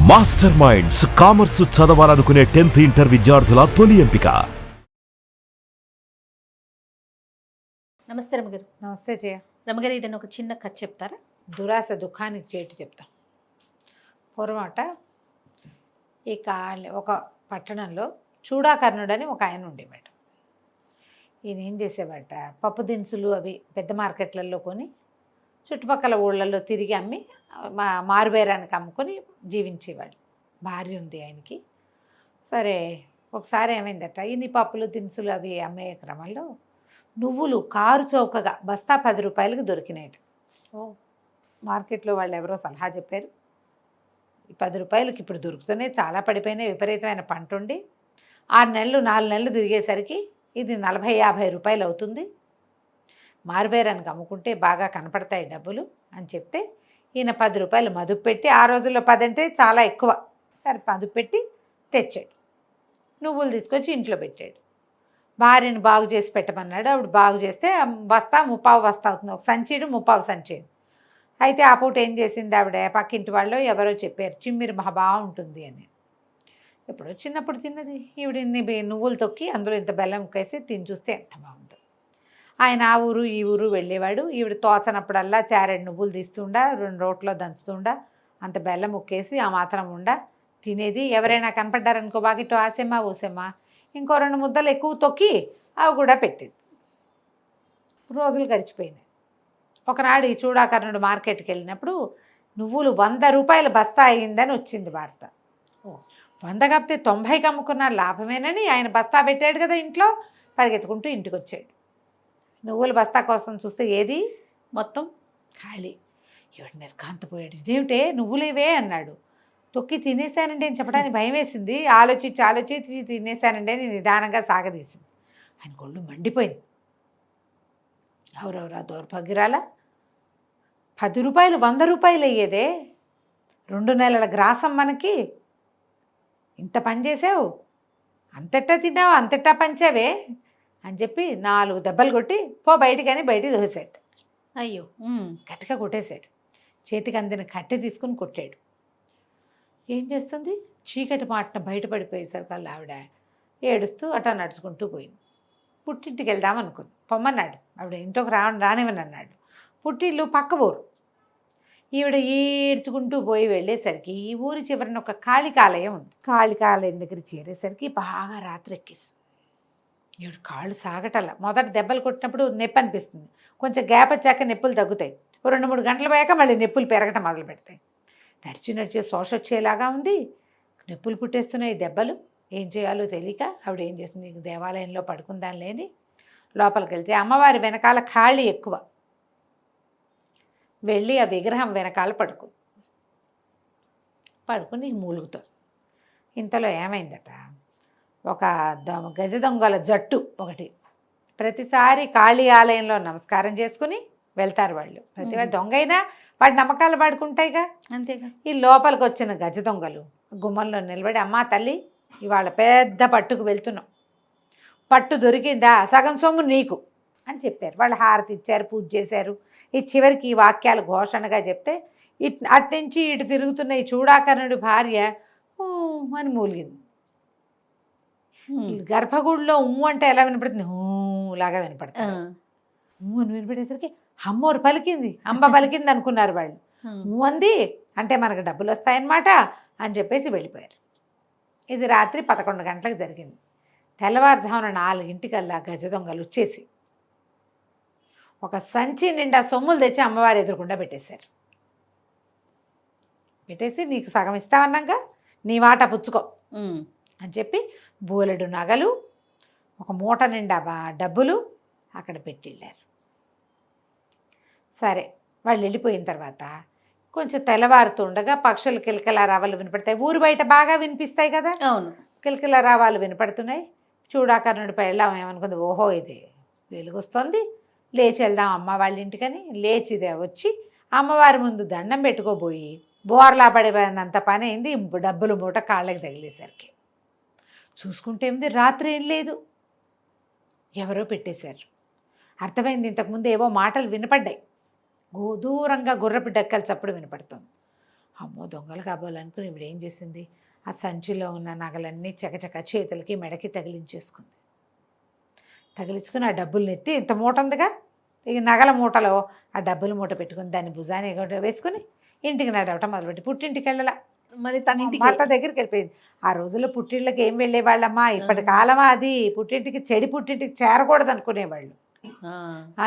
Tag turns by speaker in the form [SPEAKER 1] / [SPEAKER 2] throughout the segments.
[SPEAKER 1] Master minds commerce చదవాలనుకునే 10th inter విద్యార్థుల తొలి ఎంపిక.
[SPEAKER 2] నమస్తే రమగారు.
[SPEAKER 3] నమస్తే జయ.
[SPEAKER 2] రమగారు, ఏదైనా ఒక చిన్న కథ చెప్తారా?
[SPEAKER 3] దురాశ దుఃఖానికి చేటు చెప్తాం. పూర్వమట ఒక పట్టణంలో చూడాకర్ణుడు అని ఒక ఆయన ఉండేవాడు. ఈయన ఏం చేసేవాట, పప్పు దినుసులు అవి పెద్ద మార్కెట్లలో కొని చుట్టుపక్కల ఊళ్ళల్లో తిరిగి అమ్మి మారుబేరానికి అమ్ముకొని జీవించేవాడు. భార్య ఉంది ఆయనకి. సరే, ఒకసారి ఏమైందట, ఇన్ని పప్పులు దినుసులు అవి అమ్మే క్రమంలో నువ్వులు కారు చౌకగా బస్తా 10 రూపాయలకు దొరికినాయట. మార్కెట్లో వాళ్ళు ఎవరో సలహా చెప్పారు, ఈ 10 రూపాయలకి ఇప్పుడు దొరుకుతున్నాయి, చాలా పడిపోయినాయి, విపరీతమైన పంట ఉండి 6 నెలలు 4 నెలలు తిరిగేసరికి ఇది 40-50 రూపాయలు అవుతుంది, మారుబేరానికి అమ్ముకుంటే బాగా కనపడతాయి డబ్బులు అని చెప్తే ఈయన 10 రూపాయలు మదుపు పెట్టి, ఆ రోజుల్లో 10 అంటే చాలా ఎక్కువ, సరే మదుపు పెట్టి తెచ్చాడు. నువ్వులు తీసుకొచ్చి ఇంట్లో పెట్టాడు. భార్యను బాగు చేసి పెట్టమన్నాడు. ఆవిడ బాగు చేస్తే బస్తా 3/4 బస్తా అవుతుంది, ఒక సంచీడు 3/4 సంచీడు. అయితే ఆ పూట ఏం చేసింది ఆవిడ, పక్కింటి వాళ్ళు ఎవరో చెప్పారు చిమ్మిరి మహా బాగుంటుంది అని. ఎప్పుడో చిన్నప్పుడు తిన్నది ఈవిడ, ఇన్ని నువ్వులు తొక్కి అందులో ఇంత బెల్లం ముక్కేసి తిని చూస్తే ఎంత బాగుందో. ఆయన ఆ ఊరు ఈ ఊరు వెళ్ళేవాడు. ఈవిడ తోచనప్పుడల్లా చారెడు నువ్వులు తీస్తుండా, 2 రోట్లో దంచుతుండా, అంత బెల్లం ముక్కేసి ఆ మాత్రం ఉండా తినేది. ఎవరైనా కనపడ్డారనుకో, బాకిట్టు ఆసేమ్మా ఓసేమ్మా ఇంకో 2 ముద్దలు ఎక్కువ తొక్కి అవి కూడా పెట్టేది. రోజులు గడిచిపోయినాయి. ఒకనాడు ఈ చూడాకర్ణుడు మార్కెట్కి వెళ్ళినప్పుడు నువ్వులు 100 రూపాయల బస్తా అయిందని వచ్చింది వార్త. 100 కాకపోతే 90కి అమ్ముకున్నారు, లాభమేనని ఆయన బస్తా పెట్టాడు కదా ఇంట్లో, పరిగెత్తుకుంటూ ఇంటికి వచ్చాడు. నువ్వుల బస్తా కోసం చూస్తే ఏది మొత్తం ఖాళీ. ఎవడు నిర్ఘాంతపోయాడు, ఇదేమిటే నువ్వులేవే అన్నాడు. తొక్కి తినేశానండి అని చెప్పడానికి భయం వేసింది. ఆలోచించి తినేశానండి అని నిదానంగా సాగదీసింది. ఆయన ఒళ్ళు మండిపోయింది. ఎవరెవరా దౌర్భాగ్యురాలా, 10 రూపాయలు 100 రూపాయలు అయ్యేదే, 2 నెలల గ్రాసం మనకి, ఇంత పని చేసావు, అంతెట్టా తిన్నావు, అంతెట్టా పంచావే అని చెప్పి 4 దెబ్బలు కొట్టి పో బయటికి అని బయటికి దోసాడు.
[SPEAKER 2] అయ్యో,
[SPEAKER 3] గట్టిగా కొట్టేశాడు. చేతికి అందిన కట్టె తీసుకుని కొట్టాడు. ఏం చేస్తుంది, చీకటి మాటన బయటపడిపోయేసరికల్లా ఆవిడ ఏడుస్తూ అటా నడుచుకుంటూ పోయింది. పుట్టింటికి వెళ్దాం అనుకుంది. పొమ్మన్నాడు. ఆవిడ ఇంట్లోకి రానివని అన్నాడు. పుట్టిల్లు పక్క ఊరు. ఈవిడ ఏడ్చుకుంటూ పోయి వెళ్ళేసరికి ఈ ఊరి చివరిన ఒక కాళికాలయం ఉంది. కాళికాలయం దగ్గర చేరేసరికి బాగా రాత్రి ఎక్కేసి ఈవిడ కాళ్ళు సాగటల్లా. మొదట దెబ్బలు కొట్టినప్పుడు నొప్పి అనిపిస్తుంది, కొంచెం గ్యాప్ వచ్చాక నొప్పులు తగ్గుతాయి, 2-3 గంటలు పోయాక మళ్ళీ నొప్పులు పెరగటం మొదలు పెడతాయి. నడిచి శోష వచ్చేలాగా ఉంది, నొప్పులు పుట్టేస్తున్నాయి దెబ్బలు. ఏం చేయాలో తెలియక ఆవిడ ఏం చేస్తుంది, దేవాలయంలో పడుకుందాం లేని లోపలికి వెళ్తే అమ్మవారి వెనకాల ఖాళీ ఎక్కువ. వెళ్ళి ఆ విగ్రహం వెనకాల పడుకుని మూలుగుతుంది. ఇంతలో ఏమైందట, ఒక గజ దొంగల జట్టు ఒకటి ప్రతిసారి కాళీ ఆలయంలో నమస్కారం చేసుకుని వెళ్తారు వాళ్ళు. ప్రతి దొంగ అయినా వాడి నమ్మకాలు వాడుకుంటాయిగా,
[SPEAKER 2] అంతేగా.
[SPEAKER 3] ఈ లోపలికి వచ్చిన గజ దొంగలు గుమ్మంలో నిలబడి, అమ్మా తల్లి ఇవాళ పెద్ద పట్టుకు వెళ్తున్నాం, పట్టు దొరికిందా సగం సొమ్ము నీకు అని చెప్పారు. వాళ్ళు హారతి ఇచ్చారు, పూజ చేశారు. ఈ చివరికి ఈ వాక్యాలు ఘోషణగా చెప్తే అట్నుంచి ఇటు తిరుగుతున్న ఈ చూడాకర్ణుడి భార్య అని మూలిగింది. గర్భగుడిలో అంటే ఎలా వినపడుతుంది, లాగా వినపడుతుంది. అని వినపడేసరికి అమ్మోరు పలికింది, అంబ పలికింది అనుకున్నారు వాళ్ళు. అంది అంటే మనకు డబ్బులు వస్తాయన్నమాట అని చెప్పేసి వెళ్ళిపోయారు. ఇది రాత్రి 11 గంటలకు జరిగింది. తెల్లవారుజామున 4 గజ దొంగలు వచ్చేసి ఒక సంచి నిండా సొమ్ములు తెచ్చి అమ్మవారి ఎదురుకుండా పెట్టేశారు. పెట్టేసి నీకు సగం ఇస్తామన్నాక నీ వాట పుచ్చుకో అని చెప్పి బోలెడు నగలు, ఒక మూట నిండా డబ్బులు అక్కడ పెట్టిళ్ళారు. సరే, వాళ్ళు వెళ్ళిపోయిన తర్వాత కొంచెం తెల్లవారుతుండగా పక్షులు కిలకిల రావాలు వినపడతాయి. ఊరు బయట బాగా వినిపిస్తాయి కదా,
[SPEAKER 2] అవును.
[SPEAKER 3] కిలకిల రావాలు వినపడుతున్నాయి. చూడాకర్ణుడిపై వెళ్ళాం ఏమనుకుంది, ఓహో ఇది వెలుగొస్తుంది, లేచి వెళ్దాం అమ్మ వాళ్ళ ఇంటికని లేచి వచ్చి అమ్మవారి ముందు దండం పెట్టుకోబోయి బోర్లా పడిపోయినంత పని అయింది. డబ్బులు మూట కాళ్ళకి తగిలేసరికి చూసుకుంటే ఏమిది, రాత్రి ఏం లేదు, ఎవరో పెట్టేశారు. అర్థమైంది, ఇంతకుముందు ఏవో మాటలు వినపడ్డాయి, దూరంగా గుర్రపు డెక్కల చప్పుడు వినపడుతుంది. అమ్మో దొంగలు కాబోలనుకుని ఇప్పుడు ఏం చేసింది, ఆ సంచిలో ఉన్న నగలన్నీ చకచక చేతులకి మెడకి తగిలించేసుకుంది. తగిలించుకుని ఆ డబ్బులు ఎత్తి ఇంత మూట ఉందిగా, ఇక నగల మూటలో ఆ డబ్బుల మూట పెట్టుకుని దాన్ని భుజాన్ని వేసుకుని ఇంటికి నడవటం మొదలుపెట్టి పుట్టింటికి వెళ్ళలా.
[SPEAKER 2] మరి తన ఇంటికి
[SPEAKER 3] భర్త దగ్గరికి వెళ్ళిపోయింది. ఆ రోజుల్లో పుట్టిళ్ళకి ఏం వెళ్ళేవాళ్ళమ్మా, ఇప్పటి కాలమా అది, పుట్టింటికి చెడి పుట్టింటికి చేరకూడదు అనుకునేవాళ్ళు.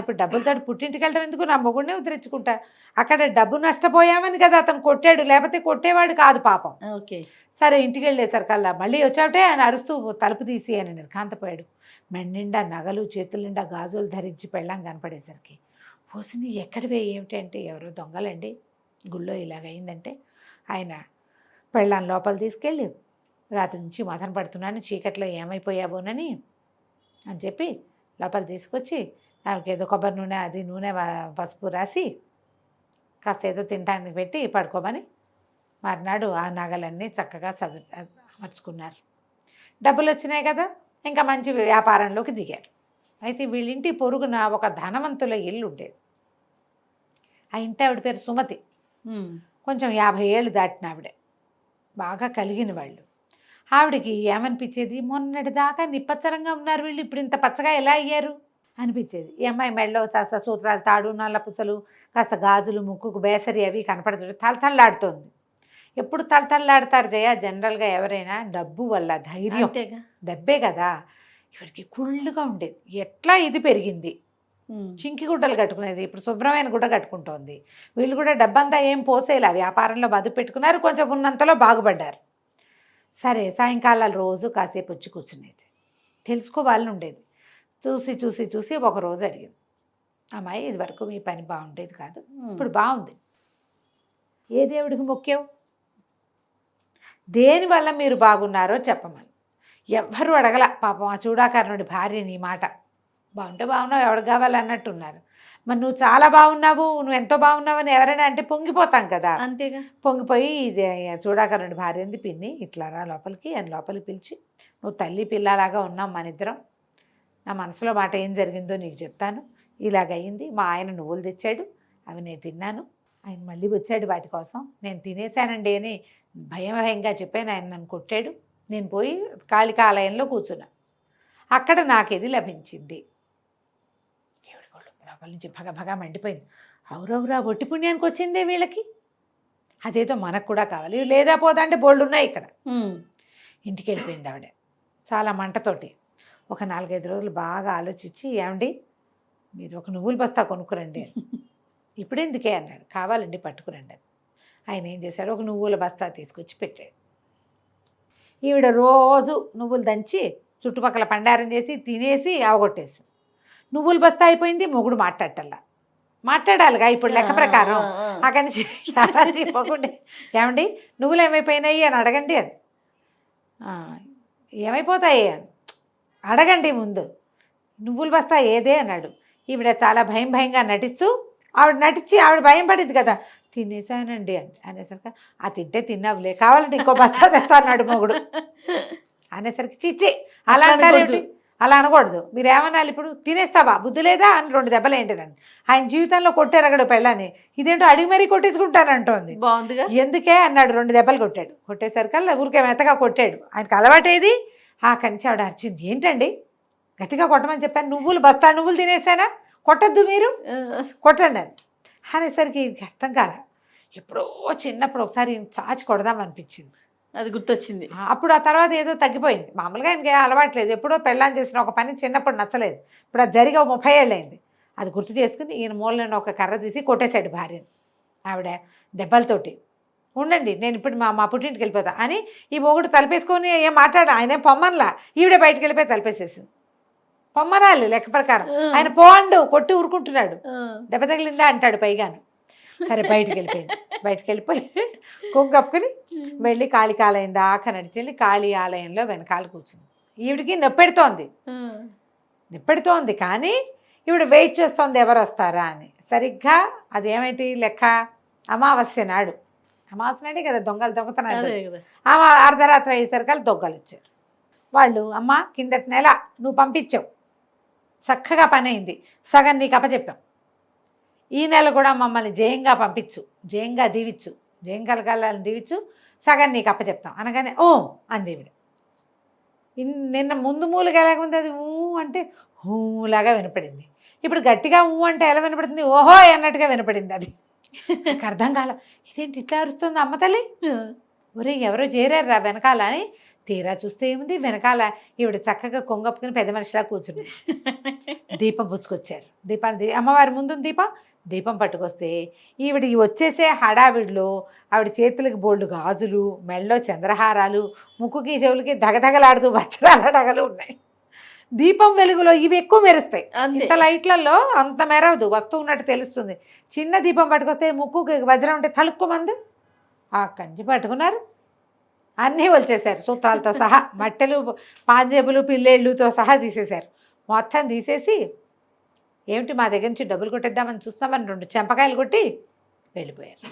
[SPEAKER 3] ఇప్పుడు డబ్బులతో పుట్టింటికి వెళ్ళడం ఎందుకు, నా మొగుడినే ఉద్ధరించుకుంటా. అక్కడ డబ్బు నష్టపోయామని కదా అతను కొట్టాడు, లేకపోతే కొట్టేవాడు కాదు పాపం.
[SPEAKER 2] ఓకే
[SPEAKER 3] సరే ఇంటికి వెళ్ళేసరికల్లా మళ్ళీ వచ్చావుటే ఆయన అరుస్తూ తలుపు తీసి అని నిర్ఘాంతపోయాడు. మెడ నిండా నగలు, చేతుల నిండా గాజులు ధరించి పెళ్ళాం కనపడేసరికి పోసిని ఎక్కడివే ఏమిటి అంటే, ఎవరో దొంగలండి, గుళ్ళో ఇలాగైందంటే ఆయన పెళ్ళాం లోపల తీసుకెళ్ళి రాత్రి నుంచి మదన పడుతున్నాను, చీకట్లో ఏమైపోయావోనని అని చెప్పి లోపల తీసుకొచ్చి ఆమెకి ఏదో కొబ్బరి నూనె అది నూనె పసుపు రాసి కాస్త ఏదో తినడానికి పెట్టి పడుకోమని మర్నాడు ఆ నగలన్నీ చక్కగా అమర్చుకున్నారు. డబ్బులు వచ్చినాయి కదా, ఇంకా మంచి వ్యాపారంలోకి దిగారు. అయితే వీళ్ళింటి పొరుగున ఒక ధనవంతుల ఇల్లు ఉండేది. ఆ ఇంటి ఆవిడ పేరు సుమతి. కొంచెం 50 ఏళ్ళు దాటిన ఆవిడే, బాగా కలిగిన వాళ్ళు. ఆవిడకి ఏమనిపించేది, మొన్నటిదాకా నిప్పచ్చరంగా ఉన్నారు వీళ్ళు, ఇప్పుడు ఇంత పచ్చగా ఎలా అయ్యారు అనిపించేది. ఈ అమ్మాయి మెడలో కాస్త సూత్రాలు, తాడు, నల్ల పుసలు, కాస్త గాజులు, ముక్కుకు బేసరి అవి కనపడుతుంటే తలతల్లాడుతోంది. ఎప్పుడు తలతల్లాడతారు జయ జనరల్గా ఎవరైనా, డబ్బు వల్ల, ధైర్యం, డబ్బే కదా. ఇవిడికి కుళ్ళుగా ఉండేది. ఎట్లా ఇది పెరిగింది, చింకి గుడ్డలు కట్టుకునేది, ఇప్పుడు శుభ్రమైన గుడ్డ కట్టుకుంటోంది. వీళ్ళు కూడా డబ్బంతా ఏం పోసేలా వ్యాపారంలో బదులు పెట్టుకున్నారు, కొంచెం ఉన్నంతలో బాగుపడ్డారు. సరే సాయంకాలాలు రోజు కాసేపు వచ్చి కూర్చునేది, తెలుసుకోవాలని ఉండేది. చూసి చూసి చూసి ఒకరోజు అడిగింది, అమ్మాయి ఇది వరకు మీ పని బాగుండేది కాదు, ఇప్పుడు బాగుంది, ఏ దేవుడికి మొక్కావు, దేనివల్ల మీరు బాగున్నారో చెప్పమని. ఎవ్వరూ అడగల పాపం ఆ చూడాకర్ణుడి భార్య నీ మాట. బాగుంటే బాగున్నావు, ఎవరికి కావాలన్నట్టున్నారు. మరి నువ్వు చాలా బాగున్నావు, నువ్వు ఎంతో బాగున్నావు అని ఎవరైనా అంటే పొంగిపోతాం కదా, అంతేగా. పొంగిపోయి ఇది చూడాకర్ణుడి భార్య అంది, పిన్ని ఇట్లా రా లోపలికి అని లోపలికి పిలిచి, నువ్వు తల్లి పిల్లలాగా ఉన్నాం మన ఇద్దరం, నా మనసులో మాట ఏం జరిగిందో నీకు చెప్తాను, ఇలాగయింది, మా ఆయన నువ్వులు తెచ్చాడు, అవి నేను తిన్నాను, ఆయన మళ్ళీ వచ్చాడు వాటి కోసం, నేను తినేశానండి అని భయంగా చెప్పాను, ఆయన నన్ను కొట్టాడు, నేను పోయి కాళికాలయంలో కూర్చున్నా, అక్కడ నాకు ఇది లభించింది. లోపల నుంచి భగభగా మండిపోయింది. అవురవురా ఒట్టి పుణ్యానికి వచ్చిందే వీళ్ళకి, అదేదో మనకు కూడా కావాలి, లేదా పోదా అంటే బోళ్ళు ఉన్నాయి ఇక్కడ. ఇంటికి వెళ్ళిపోయింది ఆవిడ చాలా మంటతోటి. ఒక 4-5 రోజులు బాగా ఆలోచించి, ఏమండి మీరు ఒక నువ్వుల బస్తా కొనుక్కురండి అని. ఇప్పుడు ఎందుకే అన్నాడు, కావాలండి పట్టుకురండి అని. ఆయన ఏం చేశాడు, ఒక నువ్వుల బస్తా తీసుకొచ్చి పెట్టాడు. ఈవిడ రోజు నువ్వులు దంచి చుట్టుపక్కల పండారం చేసి తినేసి అవగొట్టేసి, నువ్వుల బస్తా అయిపోయింది, మొగుడు మాట్లాడాలిగా ఇప్పుడు లెక్క ప్రకారం. అక్కడి నుంచి ఇవ్వకుండే, ఏమండి నువ్వులు ఏమైపోయినాయి అని అడగండి అని. ఏమైపోతాయి అని అడగండి ముందు, నువ్వుల బస్తా ఏదే అన్నాడు. ఈవిడ చాలా భయంగా నటిస్తూ, ఆవిడ భయం పడింది కదా, తినేసానండి అని అనేసరికి, ఆ తింటే తిన్నావులే, కావాలంటే ఇంకో బస్తా తెస్తా అన్నాడు మొగుడు అనేసరికి, చిచ్చి అలా అంటారు, అలా అనకూడదు, మీరు ఏమనాలి, ఇప్పుడు తినేస్తావా బుద్ధి లేదా అని 2 దెబ్బలు ఏంటనండి. ఆయన జీవితంలో కొట్టారగడు పెళ్ళని, ఇదేంటో అడిగి మరీ కొట్టించుకుంటానంటోంది. బాగుందిగా, ఎందుకే అన్నాడు, 2 దెబ్బలు కొట్టాడు. కొట్టేసరికల్లా ఊరికే మెత్తగా కొట్టాడు, ఆయనకు అలవాటేది. అక్కడి నుంచి ఆవిడ అరిచింది, ఏంటండి గట్టిగా కొట్టమని చెప్పాను, నువ్వులు తినేసానా, కొట్టద్దు మీరు, కొట్టండి అని అనేసరికి అర్థం కాల. ఎప్పుడో చిన్నప్పుడు ఒకసారి చాచి కొడదాం అనిపించింది, అది గుర్తొచ్చింది. అప్పుడు ఆ తర్వాత ఏదో తగ్గిపోయింది. మామూలుగా ఆయనకి అలవాట్లేదు, ఎప్పుడో పెళ్ళాన్ని చేసిన ఒక పని చిన్నప్పుడు నచ్చలేదు, ఇప్పుడు అది జరిగి 30 ఏళ్ళు అయింది. అది గుర్తు చేసుకుని ఈయన మూలని ఒక కర్ర తీసి కొట్టేశాడు భార్యని. ఆవిడ దెబ్బలతోటి, ఉండండి నేను ఇప్పుడు మా పుట్టింటికి వెళ్ళిపోతా అని ఈ మొగుడు తలపేసుకొని ఏం మాట్లాడ, ఆయన పొమ్మన్లా, ఈవిడే బయటకు వెళ్ళిపోయి తలపేసేసింది. పొమ్మనాలి లెక్క ప్రకారం, ఆయన పోండు కొట్టి ఊరుకుంటున్నాడు, దెబ్బ తగిలిందా అంటాడు పైగాను. సరే బయటికి వెళ్ళిపోయి కొంగప్పుకుని వెళ్ళి కాళికాలయం దాకా నడిచెళ్ళి కాళీ ఆలయంలో వెనకాల కూర్చుంది. ఈవిడికి నొప్పెడుతోంది కానీ ఈవిడ వెయిట్ చేస్తోంది ఎవరు వస్తారా అని. సరిగ్గా అదేమిటి లెక్క, అమావాస్య నాడే కదా దొంగతనాలు. అర్ధరాత్రి అయ్యేసరికి దొంగలు వచ్చారు. వాళ్ళు, అమ్మ కిందటి నెల నువ్వు పంపించావు, చక్కగా పని అయింది, సగం నీకు అప్పచెప్పాం, ఈ నెల కూడా మమ్మల్ని జయంగా పంపించు, జయంగా దీవించు, జయం కలగాలని దీవించు, సగం నీకు అప్పచెప్తాం అనగానే ఓ అంది ఈవిడ. నిన్న ముందు మూలుగా ఎలాగుంది, అది ఊ అంటే హూలాగా వినపడింది. ఇప్పుడు గట్టిగా ఊ అంటే ఎలా వినపడుతుంది, ఓహో అన్నట్టుగా వినపడింది. అది నాకు అర్థం కాల, ఇదేంటి ఇట్లా అరుస్తుంది అమ్మ తల్లి, ఒరే ఎవరో చేరారు రా వెనకాల అని తీరా చూస్తే ఏముంది, వెనకాల ఈవిడ చక్కగా కొంగప్పుకుని పెద్ద మనిషిలా కూర్చుంది. దీపం పుచ్చుకొచ్చారు. అమ్మవారి ముందు దీపం పట్టుకొస్తే ఈవిడ వచ్చేసే హడావిడిలో ఆవిడ చేతులకి బోల్డు గాజులు, మెళ్ళో చంద్రహారాలు, ముక్కుకి చెవులకి దగదగలాడుతూ వజ్రాల డగలు ఉన్నాయి. దీపం వెలుగులో ఇవి ఎక్కువ మెరుస్తాయి, ఇంత లైట్లలో అంత మెరవదు, వస్తువు ఉన్నట్టు తెలుస్తుంది. చిన్న దీపం పట్టుకొస్తే ముక్కుకి వజ్రం ఉంటే తలుక్కుమంది. ఆ కంచి పట్టుకున్నారు, అన్నీ వచ్చేసారు సూత్రాలతో సహా, మట్టెలు పాంజేబులు పిల్లేళ్ళుతో సహా తీసేశారు. మొత్తం తీసేసి ఏమిటి మా దగ్గర నుంచి డబ్బులు కొట్టేద్దామని చూస్తామని 2 చెంపకాయలు కొట్టి వెళ్ళిపోయారు.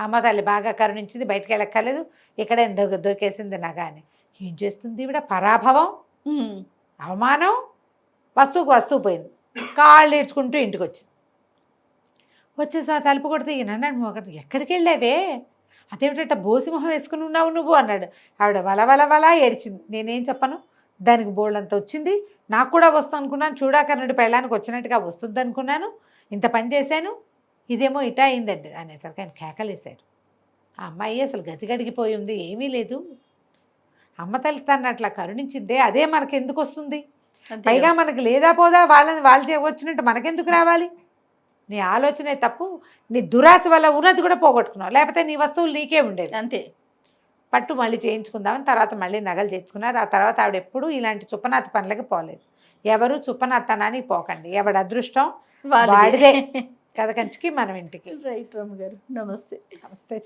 [SPEAKER 3] అమ్మ తల్లి బాగా కరుణించింది, బయటికి వెళ్ళక్కర్లేదు, ఇక్కడే దొరికేసింది నగ అని. ఏం చేస్తుంది ఈవిడ, పరాభవం, అవమానం, వస్తువు పోయింది. కాళ్ళు ఈడ్చుకుంటూ ఇంటికి వచ్చింది. వచ్చేసా తలుపు కొడితే ఈయన అన్నాడు, ఒకటి ఎక్కడికి వెళ్ళావే, అదేమిటంటే బోసిమొహం వేసుకుని ఉన్నావు నువ్వు అన్నాడు. ఆవిడ వల ఏడ్చింది. నేనేం చెప్పను, దానికి బోల్డంత వచ్చింది, నాకు కూడా వస్తుంది అనుకున్నాను, చూడాకర్ణుడి పెళ్ళానికి వచ్చినట్టుగా వస్తుంది అనుకున్నాను, ఇంత పని చేశాను, ఇదేమో ఇటా అయిందండి అనేసరికి ఆయన కేకలేశాడు. ఆ అమ్మాయి అసలు గతిగడిగిపోయి ఉంది, ఏమీ లేదు. అమ్మ తల్లి తను అట్లా కరుణించిందే, అదే మనకి ఎందుకు వస్తుంది, పైగా మనకి లేదా పోదా వాళ్ళు వచ్చినట్టు మనకెందుకు రావాలి. నీ ఆలోచనే తప్పు, నీ దురాశ వల్ల ఉన్నది కూడా పోగొట్టుకున్నావు, లేకపోతే నీ వస్తువులు నీకే ఉండేది. అంతే. పట్టు మళ్ళీ చేయించుకుందామని తర్వాత మళ్ళీ నగలు తెచ్చుకున్నారు. ఆ తర్వాత ఆవిడ ఎప్పుడూ ఇలాంటి చుప్పనాథ పనులకి పోలేదు. ఎవరు చుప్పనాథనానికి పోకండి, ఎవడి అదృష్టం వాడిదే. కథ కంచికి మనం ఇంటికి.
[SPEAKER 2] రైట్ రమ్మ గారు, నమస్తే.
[SPEAKER 3] నమస్తే.